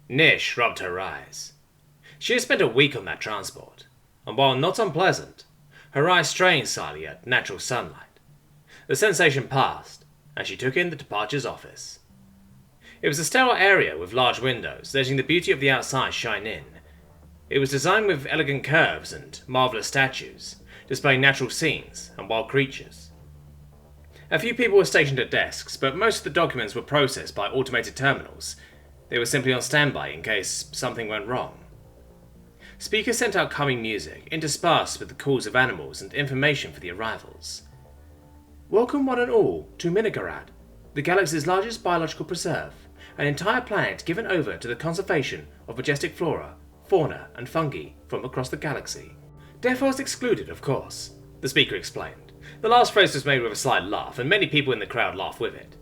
Nish rubbed her eyes. She had spent a week on that transport, and while not unpleasant, her eyes strained slightly at natural sunlight. The sensation passed, and she took in the departure's office. It was a sterile area with large windows, letting the beauty of the outside shine in. It was designed with elegant curves and marvellous statues, displaying natural scenes and wild creatures. A few people were stationed at desks, but most of the documents were processed by automated terminals. They were simply on standby in case something went wrong. Speakers sent out calming music, interspersed with the calls of animals and information for the arrivals. Welcome one and all to Minigorod, the galaxy's largest biological preserve, an entire planet given over to the conservation of majestic flora, fauna and fungi from across the galaxy. Death excluded, of course, the speaker explained. The last phrase was made with a slight laugh, and many people in the crowd laughed with it.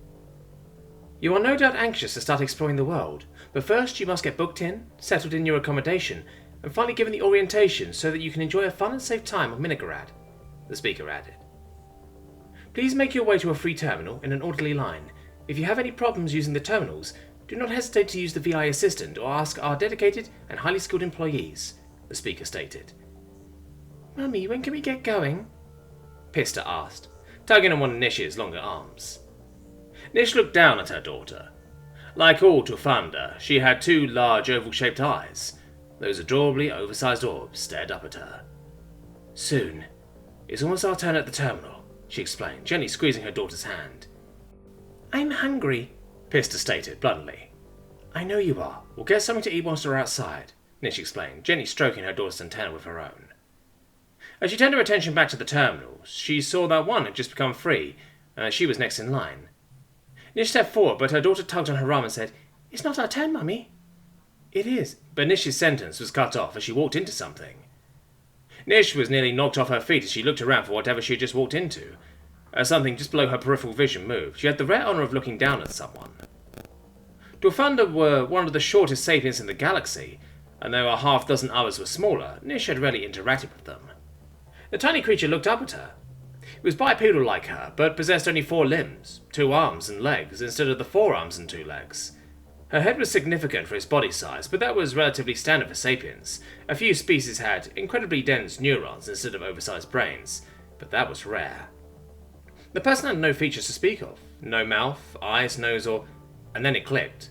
You are no doubt anxious to start exploring the world, but first you must get booked in, settled in your accommodation, and finally given the orientation so that you can enjoy a fun and safe time of Minigorod, the speaker added. Please make your way to a free terminal in an orderly line. If you have any problems using the terminals, do not hesitate to use the VI assistant or ask our dedicated and highly skilled employees, the speaker stated. Mummy, when can we get going? Pista asked, tugging on one of Nish's longer arms. Nish looked down at her daughter. Like all Tufanda, she had two large oval-shaped eyes. Those adorably oversized orbs stared up at her. Soon. It's almost our turn at the terminal, she explained, gently squeezing her daughter's hand. I'm hungry, Pista stated bluntly. I know you are. We'll get something to eat whilst we're outside, Nish explained, gently stroking her daughter's antenna with her own. As she turned her attention back to the terminal, she saw that one had just become free, and that she was next in line. Nish stepped forward, but her daughter tugged on her arm and said, It's not our turn, Mummy. It is, but Nish's sentence was cut off as she walked into something. Nish was nearly knocked off her feet as she looked around for whatever she had just walked into. As something just below her peripheral vision moved, she had the rare honour of looking down at someone. Dwafanda were one of the shortest sapiens in the galaxy, and though a half-dozen others were smaller, Nish had rarely interacted with them. The tiny creature looked up at her. It was bipedal like her, but possessed only 4 limbs, 2 arms and legs, instead of the 4 arms and 2 legs. Her head was significant for its body size, but that was relatively standard for sapiens. A few species had incredibly dense neurons instead of oversized brains, but that was rare. The person had no features to speak of. No mouth, eyes, nose, or... And then it clicked.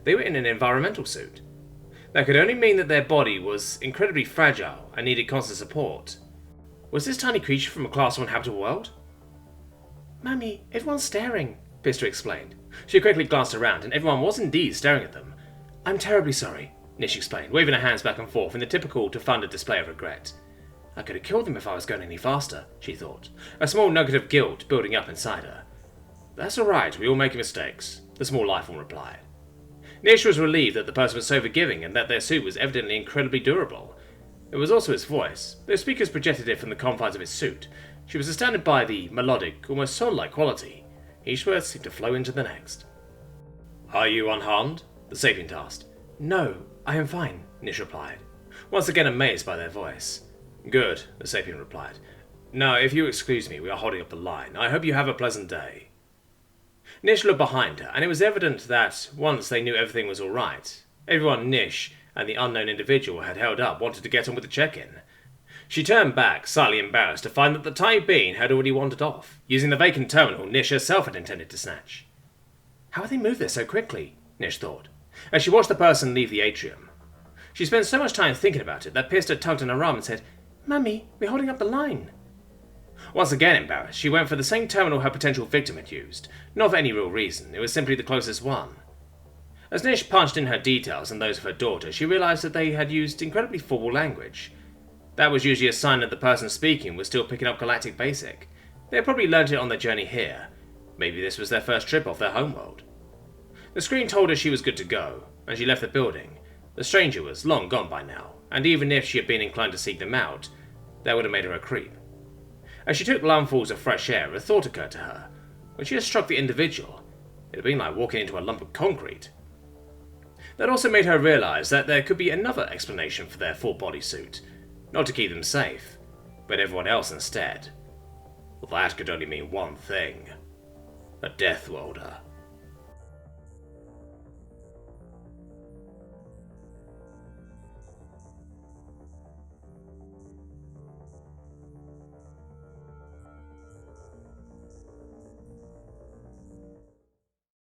They were in an environmental suit. That could only mean that their body was incredibly fragile and needed constant support. Was this tiny creature from a Class 1 habitable world? Mummy, everyone's staring, Pista explained. She quickly glanced around, and everyone was indeed staring at them. I'm terribly sorry, Nish explained, waving her hands back and forth in the typical Tufanda display of regret. I could have killed them if I was going any faster, she thought, a small nugget of guilt building up inside her. That's all right, we all make mistakes, the small life form replied. Nish was relieved that the person was so forgiving and that their suit was evidently incredibly durable. It was also his voice. Though speakers projected it from the confines of his suit, she was astounded by the melodic, almost soul-like quality. Each word seemed to flow into the next. Are you unharmed? The sapient asked. No, I am fine, Nish replied, once again amazed by their voice. Good, the sapient replied. Now, if you excuse me, we are holding up the line. I hope you have a pleasant day. Nish looked behind her, and it was evident that, once they knew everything was all right, everyone Nish and the unknown individual had held up wanted to get on with the check-in. She turned back, slightly embarrassed to find that the tiny being had already wandered off, using the vacant terminal Nish herself had intended to snatch. How had they moved there so quickly? Nish thought, as she watched the person leave the atrium. She spent so much time thinking about it that Pista tugged on her arm and said, Mummy, we're holding up the line. Once again embarrassed, she went for the same terminal her potential victim had used. Not for any real reason, it was simply the closest one. As Nish punched in her details and those of her daughter, she realised that they had used incredibly formal language. That was usually a sign that the person speaking was still picking up Galactic Basic. They had probably learnt it on their journey here. Maybe this was their first trip off their homeworld. The screen told her she was good to go, and she left the building. The stranger was long gone by now, and even if she had been inclined to seek them out, that would have made her a creep. As she took lungfuls of fresh air, a thought occurred to her. When she had struck the individual, it had been like walking into a lump of concrete. That also made her realise that there could be another explanation for their full body suit. Not to keep them safe, but everyone else instead. Well, that could only mean one thing. A Death Welder.